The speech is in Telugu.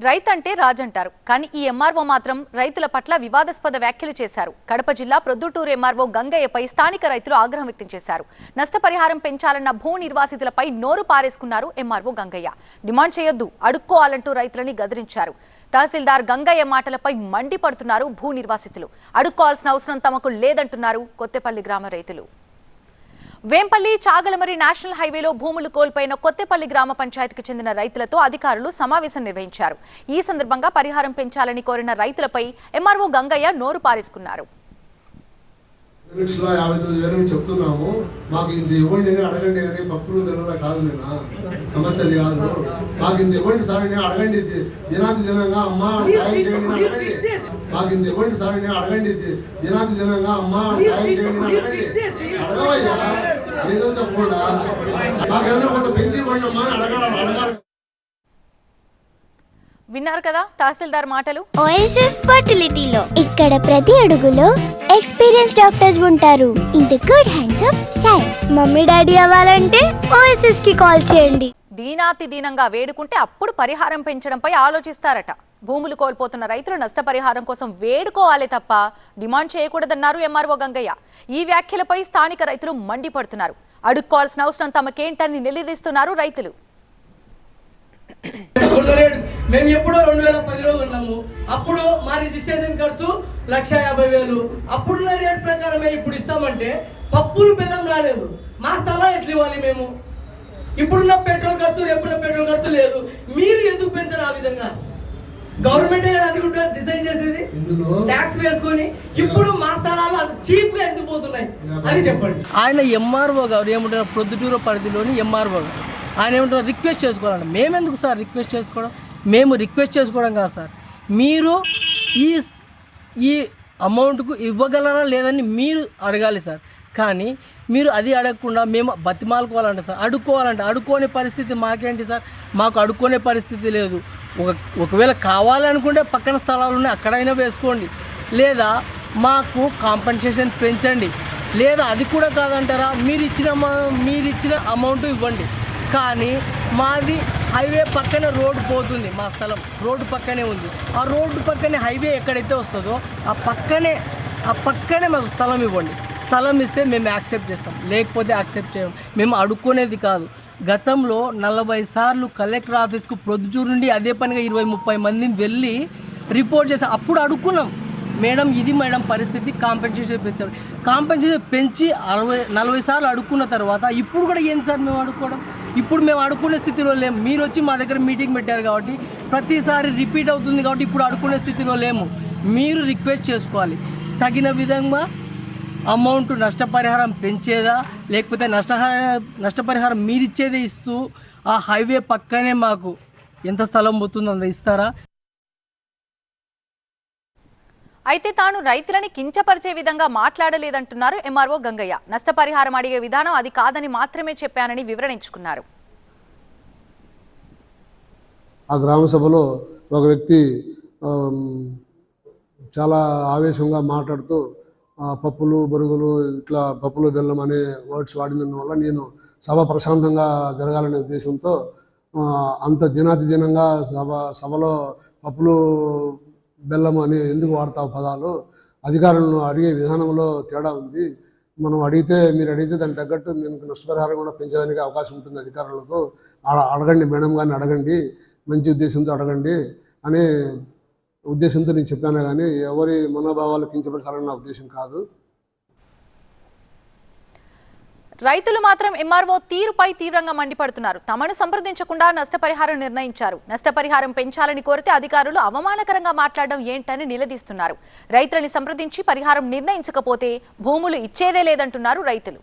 రైతంటే రాజంటారు కానీ ఈ ఎంఆర్ఓ మాత్రం రైతుల పట్ల వివాదాస్పద వ్యాఖ్యలు చేశారు. కడప జిల్లా ప్రొద్దుటూరు ఎంఆర్ఓ గంగయ్యపై స్థానిక రైతులు ఆగ్రహం వ్యక్తం చేశారు. నష్టపరిహారం పెంచాలన్న భూ నిర్వాసితులపై నోరు పారేసుకున్నారు ఎంఆర్ఓ గంగయ్య. డిమాండ్ చేయొద్దు, అడుక్కోవాలంటూ రైతులని గదిరించారు. తహసీల్దార్ గంగయ్య మాటలపై మండిపడుతున్నారు భూ నిర్వాసితులు. అడుక్కోవాల్సిన అవసరం తమకు లేదంటున్నారు కొత్తపల్లి గ్రామ రైతులు. వేంపల్లి చాగలమరి నేషనల్ హైవేలో భూములు కోల్పోయిన కొత్తపల్లి గ్రామ పంచాయతీకి చెందిన రైతులతో అధికారులు సమావేశం నిర్వహించారు. ఈ సందర్భంగా పరిహారం పెంచాలని కోరిన రైతులపై ఎంఆర్ఓ గంగయ్య నోరు పారేసుకున్నారు. చెప్తున్నాము, మాకు ఇంత ఇవ్వండి అడగండి కానీ పప్పులు పిల్లల కాదు, నేను సమస్యది కాదు. మాకు ఇంత ఇవ్వండి సార్ అడగండి, దినాతి దినంగా అమ్మ సాయం చేయండి అడగండి. మాకు ఇంత ఇవ్వండి సార్ అడగండి, దినాతి దినంగా అమ్మ సాయం చేయండి అడగండి. అడగవయ్యా, ఏదో చెప్పకుండా మాకు ఏదైనా కొంత పెంచి ఇవ్వండి అమ్మా అడగాలి. విన్నారు కదా తహసీల్దార్ మాటలు. ఓఎస్ఎస్ ఫర్టిలిటీలో ఇక్కడ ప్రతి అడుగులో ఎక్స్పీరియన్స్ డాక్టర్స్ ఉంటారు. In the good hands of science. Mummy daddy అవ్వాలంటే ఓఎస్ఎస్ కి కాల్ చేయండి. దీనాతి దీనంగా వేడుకుంటే అప్పుడు పరిహారం పెంచడంపై ఆలోచిస్తారట. భూములు కోల్పోతున్న రైతులు నష్టపరిహారం కోసం వేడుకోవాలే తప్ప డిమాండ్ చేయకూడదన్నారు ఎంఆర్ఓ గంగయ్య. ఈ వ్యాఖ్యలపై స్థానిక రైతులు మండిపడుతున్నారు. అడుక్కోవాల్సిన అవసరం తమకేంటని నిలదీస్తున్నారు రైతులు. మేము ఎప్పుడో 2010లో ఉన్నాము. అప్పుడు మా రిజిస్ట్రేషన్ ఖర్చు 1,50,000. అప్పుడున్న రేట్ ప్రకారమే ఇప్పుడు ఇస్తామంటే పప్పులు బెల్లం రాలేదు. మా స్థలం ఎట్లా ఇవ్వాలి మేము? ఇప్పుడున్న పెట్రోల్ ఖర్చు రేపున్న పెట్రోల్ ఖర్చు లేదు. మీరు ఎందుకు పెంచరు ఆ విధంగా? గవర్నమెంటే కదా అది కూడా డిసైడ్ చేసేది, ట్యాక్స్ వేసుకొని. ఇప్పుడు మా స్థలాలు చీప్ గా ఎందుకు పోతున్నాయి అని చెప్పండి. ఆయన ఎంఆర్ఓ గారు ఏమంటారు, ప్రొద్దుటూరు పరిధిలోని ఎంఆర్ఓ గారు ఆయన ఏమంటారు, రిక్వెస్ట్ చేసుకోవాలండి. మేమెందుకు సార్ రిక్వెస్ట్ చేసుకోవడం? మేము రిక్వెస్ట్ చేసుకోవడం కాదు సార్, మీరు ఈ అమౌంట్కు ఇవ్వగలరా లేదని మీరు అడగాలి సార్. కానీ మీరు అది అడగకుండా మేము బతిమాలుకోవాలంటే సార్, అడుక్కోనే పరిస్థితి మాకేంటి సార్? మాకు అడుక్కునే పరిస్థితి లేదు. ఒకవేళ కావాలనుకుంటే పక్కన స్థలాలు ఉన్నాయి, అక్కడైనా వేసుకోండి, లేదా మాకు కాంపెన్సేషన్ పెంచండి, లేదా అది కూడా కాదంటారా మీరు ఇచ్చిన అమౌంట్ ఇవ్వండి. కానీ మాది హైవే పక్కనే రోడ్డు పోతుంది, మా స్థలం రోడ్డు పక్కనే ఉంది. ఆ రోడ్డు పక్కనే హైవే ఎక్కడైతే వస్తుందో ఆ పక్కనే మాకు స్థలం ఇవ్వండి. స్థలం ఇస్తే మేము యాక్సెప్ట్ చేస్తాం, లేకపోతే యాక్సెప్ట్ చేయం. మేము అడుక్కునేది కాదు. గతంలో 40 సార్లు కలెక్టర్ ఆఫీస్కు ప్రొద్దుటూరు నుండి అదే పనిగా 20-30 మందిని వెళ్ళి రిపోర్ట్ చేస్తాం. అప్పుడు అడుక్కున్నాం, మేడం ఇది మేడం పరిస్థితి, కాంపెన్సేషన్ పెంచారు. కాంపెన్సేషన్ పెంచి 40 సార్లు అడుక్కున్న తర్వాత ఇప్పుడు కూడా ఏంటి సార్ మేము అడుక్కోవడం? ఇప్పుడు మేము అడుక్కునే స్థితిలో లేము. మీరు వచ్చి మా దగ్గర మీటింగ్ పెట్టారు కాబట్టి ప్రతిసారి రిపీట్ అవుతుంది కాబట్టి ఇప్పుడు అడుక్కునే స్థితిలో లేము. మీరు రిక్వెస్ట్ చేసుకోవాలి, తగిన విధంగా అమౌంట్ నష్టపరిహారం పెంచేదా, లేకపోతే నష్టపరిహారం మీరిచ్చేదే ఇస్తూ ఆ హైవే పక్కనే మాకు ఎంత స్థలం పోతుందో అంత ఇస్తారా? అయితే తాను రైతులని కించపరిచే విధంగా మాట్లాడలేదంటున్నారు ఎంఆర్ఓ గంగయ్య. నష్టపరిహారం అడిగే విధానం అది కాదని మాత్రమే చెప్పానని వివరణించుకున్నారు. ఆ గ్రామ సభలో ఒక వ్యక్తి చాలా ఆవేశంగా మాట్లాడుతూ పప్పులు బరుగులు ఇట్లా పప్పులు బెల్లం అనే వర్డ్స్ వాడినందువల్ల నేను సభ ప్రశాంతంగా జరగాలనే ఉద్దేశంతో అంత దినాతి దినంగా సభలో పప్పులు బెల్లం అని ఎందుకు వాడతావు పదాలు? అధికారులను అడిగే విధానంలో తేడా ఉంది. మీరు అడిగితే దానికి తగ్గట్టు మీకు నష్టపరిహారం కూడా పెంచడానికి అవకాశం ఉంటుంది. అధికారులకు అడగండి, మేడం గారిని అడగండి, మంచి ఉద్దేశంతో అడగండి అనే ఉద్దేశంతో నేను చెప్పాను. కానీ ఎవరి మనోభావాలు కించపరచాలని నా ఉద్దేశం కాదు. రైతులు మాత్రం ఎంఆర్ఓ తీరుపై తీవ్రంగా మండిపడుతున్నారు. తమను సంప్రదించకుండా నష్టపరిహారం నిర్ణయించారు. నష్టపరిహారం పెంచాలని కోరితే అధికారులు అవమానకరంగా మాట్లాడడం ఏంటని నిలదీస్తున్నారు. రైతులని సంప్రదించి పరిహారం నిర్ణయించకపోతే భూములు ఇచ్చేదే లేదంటున్నారు రైతులు.